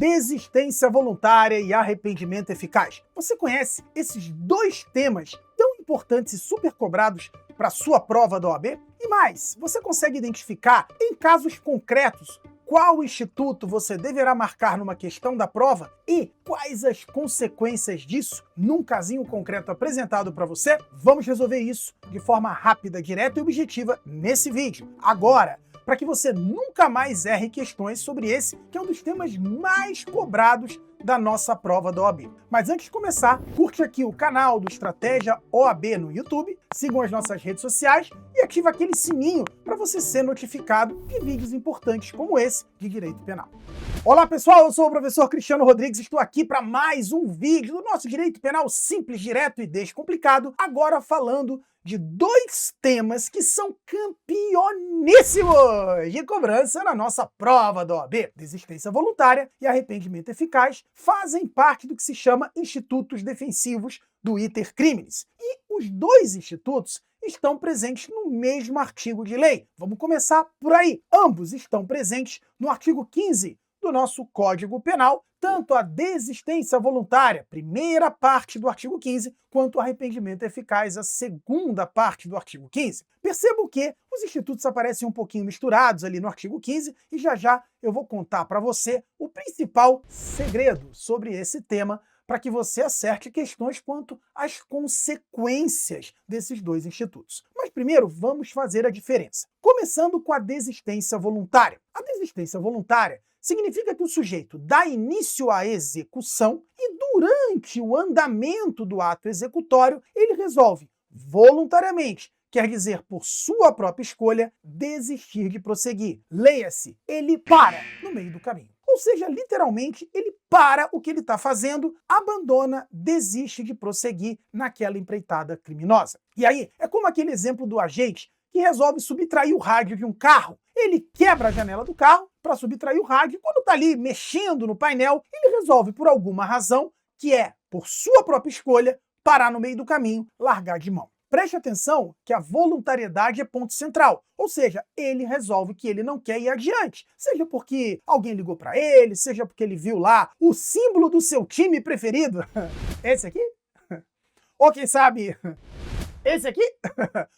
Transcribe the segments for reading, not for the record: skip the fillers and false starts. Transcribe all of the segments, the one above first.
Desistência voluntária e arrependimento eficaz. Você conhece esses dois temas tão importantes e super cobrados para a sua prova da OAB? E mais, você consegue identificar em casos concretos qual instituto você deverá marcar numa questão da prova e quais as consequências disso num casinho concreto apresentado para você? Vamos resolver isso de forma rápida, direta e objetiva nesse vídeo. Agora, para que você nunca mais erre questões sobre esse, que é um dos temas mais cobrados da nossa prova da OAB. Mas antes de começar, curte aqui o canal do Estratégia OAB no YouTube, sigam as nossas redes sociais e ative aquele sininho para você ser notificado de vídeos importantes como esse de Direito Penal. Olá pessoal, eu sou o professor Cristiano Rodrigues e estou aqui para mais um vídeo do nosso Direito Penal simples, direto e descomplicado, agora falando de dois temas que são campeoníssimos de cobrança na nossa prova da OAB. Desistência voluntária e arrependimento eficaz fazem parte do que se chama institutos defensivos do iter criminis. E os dois institutos estão presentes no mesmo artigo de lei. Vamos começar por aí. Ambos estão presentes no artigo 15 do nosso Código Penal, tanto a desistência voluntária, primeira parte do artigo 15, quanto o arrependimento eficaz, a segunda parte do artigo 15. Percebam que os institutos aparecem um pouquinho misturados ali no artigo 15 e já eu vou contar para você o principal segredo sobre esse tema para que você acerte questões quanto às consequências desses dois institutos. Mas primeiro vamos fazer a diferença. Começando com a desistência voluntária. A desistência voluntária significa que o sujeito dá início à execução e durante o andamento do ato executório ele resolve voluntariamente, quer dizer, por sua própria escolha, desistir de prosseguir. Leia-se, ele para no meio do caminho. Ou seja, literalmente, ele para o que ele está fazendo, abandona, desiste de prosseguir naquela empreitada criminosa. E aí, é como aquele exemplo do agente que resolve subtrair o rádio de um carro. Ele quebra a janela do carro para subtrair o rádio e quando está ali mexendo no painel, ele resolve, por alguma razão, que é, por sua própria escolha, parar no meio do caminho, largar de mão. Preste atenção que a voluntariedade é ponto central, ou seja, ele resolve que ele não quer ir adiante, seja porque alguém ligou para ele, seja porque ele viu lá o símbolo do seu time preferido. Esse aqui? Ou quem sabe, esse aqui?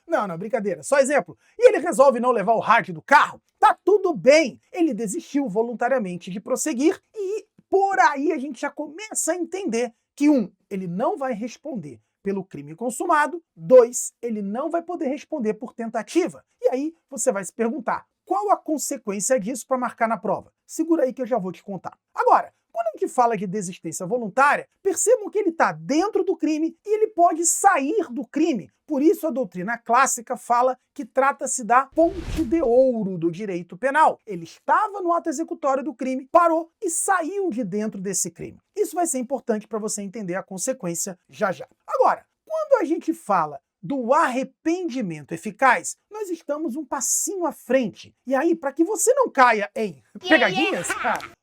Não, brincadeira, só exemplo. E ele resolve não levar o rádio do carro. Tá tudo bem, ele desistiu voluntariamente de prosseguir e por aí a gente já começa a entender que ele não vai responder pelo crime consumado, 2, ele não vai poder responder por tentativa. E aí você vai se perguntar, qual a consequência disso para marcar na prova? Segura aí que eu já vou te contar. Agora, quando a gente fala de desistência voluntária, percebam que ele está dentro do crime e ele pode sair do crime. Por isso a doutrina clássica fala que trata-se da fonte de ouro do direito penal. Ele estava no ato executório do crime, parou e saiu de dentro desse crime. Isso vai ser importante para você entender a consequência já. Agora, quando a gente fala do arrependimento eficaz, nós estamos um passinho à frente. E aí, para que você não caia em pegadinhas,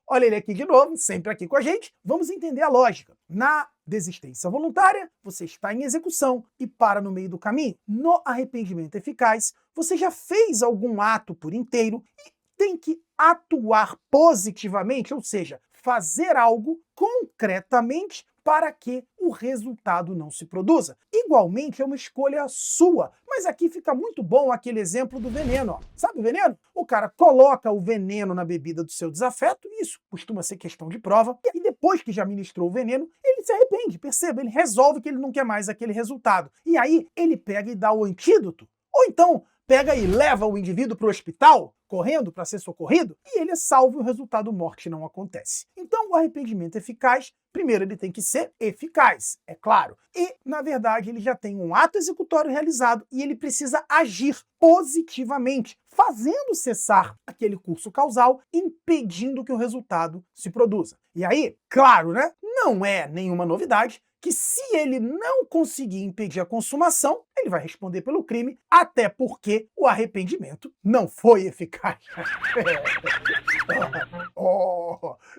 olha ele aqui de novo, sempre aqui com a gente, vamos entender a lógica. Na desistência voluntária, você está em execução e para no meio do caminho. No arrependimento eficaz, você já fez algum ato por inteiro e tem que atuar positivamente, ou seja, fazer algo concretamente para que o resultado não se produza. Igualmente, é uma escolha sua. Mas aqui fica muito bom aquele exemplo do veneno. Ó. Sabe o veneno? O cara coloca o veneno na bebida do seu desafeto, e isso costuma ser questão de prova, e aí depois que já ministrou o veneno, ele se arrepende, perceba, ele resolve que ele não quer mais aquele resultado. E aí ele pega e dá o antídoto. Ou então pega e leva o indivíduo para o hospital, correndo para ser socorrido, e ele é salvo e o resultado morte não acontece. Então o arrependimento eficaz, primeiro ele tem que ser eficaz, é claro. E, na verdade, ele já tem um ato executório realizado e ele precisa agir positivamente, fazendo cessar aquele curso causal, impedindo que o resultado se produza. E aí, claro, né? Não é nenhuma novidade que se ele não conseguir impedir a consumação, ele vai responder pelo crime, até porque o arrependimento não foi eficaz.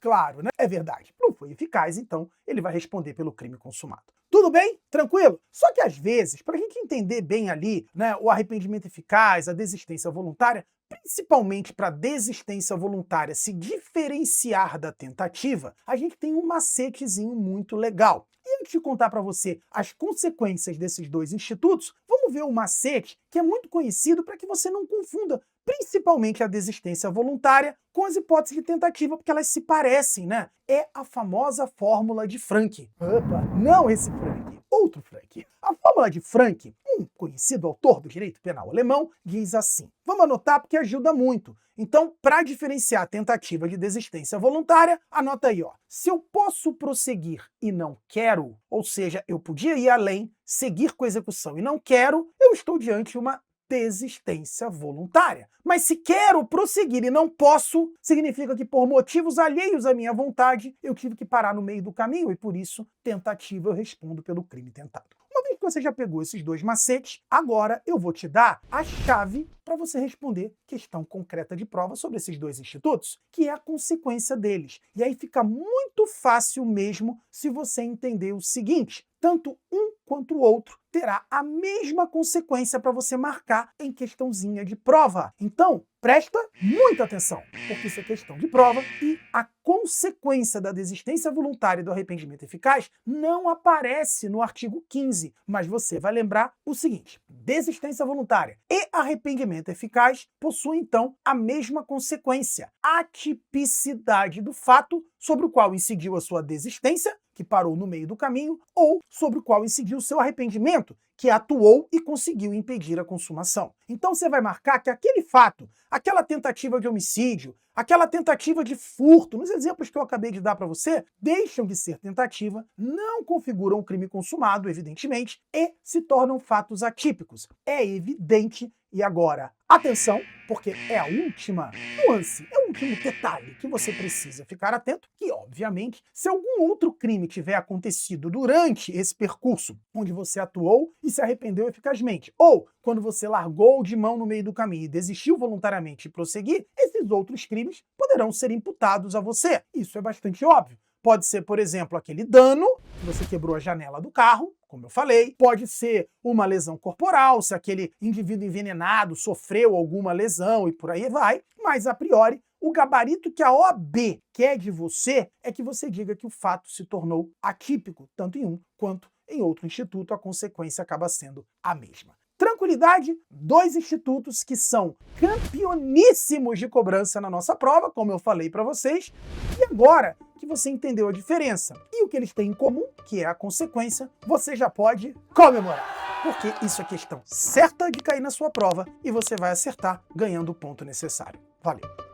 Claro, né? É verdade. Não foi eficaz, então ele vai responder pelo crime consumado. Tudo bem? Tranquilo? Só que às vezes, para a gente entender bem ali, né, o arrependimento eficaz, a desistência voluntária, principalmente para a desistência voluntária se diferenciar da tentativa, a gente tem um macetezinho muito legal. E antes de contar para você as consequências desses dois institutos, vamos ver um macete que é muito conhecido para que você não confunda principalmente a desistência voluntária com as hipóteses de tentativa, porque elas se parecem, né? É a famosa fórmula de Frank. Opa, não esse Frank, outro Frank. A fórmula de Frank, um conhecido autor do direito penal alemão, diz assim. Vamos anotar porque ajuda muito. Então, para diferenciar a tentativa de desistência voluntária, anota aí, ó. Se eu posso prosseguir e não quero, ou seja, eu podia ir além, seguir com a execução e não quero, eu estou diante de uma desistência voluntária. Mas se quero prosseguir e não posso, significa que por motivos alheios à minha vontade, eu tive que parar no meio do caminho e por isso, tentativa, eu respondo pelo crime tentado. Uma vez que você já pegou esses dois macetes, agora eu vou te dar a chave para você responder questão concreta de prova sobre esses dois institutos, que é a consequência deles. E aí fica muito fácil mesmo se você entender o seguinte: tanto um quanto o outro terá a mesma consequência para você marcar em questãozinha de prova. Então, presta muita atenção, porque isso é questão de prova e a consequência da desistência voluntária e do arrependimento eficaz não aparece no artigo 15, mas você vai lembrar o seguinte: desistência voluntária e arrependimento eficaz possuem, então, a mesma consequência, atipicidade do fato sobre o qual incidiu a sua desistência, que parou no meio do caminho, ou sobre o qual incidiu o seu arrependimento, que atuou e conseguiu impedir a consumação. Então você vai marcar que aquele fato, aquela tentativa de homicídio, aquela tentativa de furto, nos exemplos que eu acabei de dar para você, deixam de ser tentativa, não configuram um crime consumado, evidentemente, e se tornam fatos atípicos. É evidente. E agora, atenção, porque é a última nuance, é o último detalhe que você precisa ficar atento, que, obviamente, se algum outro crime tiver acontecido durante esse percurso, onde você atuou e se arrependeu eficazmente, ou quando você largou de mão no meio do caminho e desistiu voluntariamente de prosseguir, esses outros crimes poderão ser imputados a você. Isso é bastante óbvio. Pode ser, por exemplo, aquele dano, que você quebrou a janela do carro, como eu falei. Pode ser uma lesão corporal, se aquele indivíduo envenenado sofreu alguma lesão e por aí vai. Mas, a priori, o gabarito que a OAB quer de você é que você diga que o fato se tornou atípico, tanto em um quanto em outro instituto. A consequência acaba sendo a mesma. Tranquilidade, dois institutos que são campeoníssimos de cobrança na nossa prova, como eu falei para vocês, e agora que você entendeu a diferença e o que eles têm em comum, que é a consequência, você já pode comemorar, porque isso é questão certa de cair na sua prova e você vai acertar ganhando o ponto necessário. Valeu!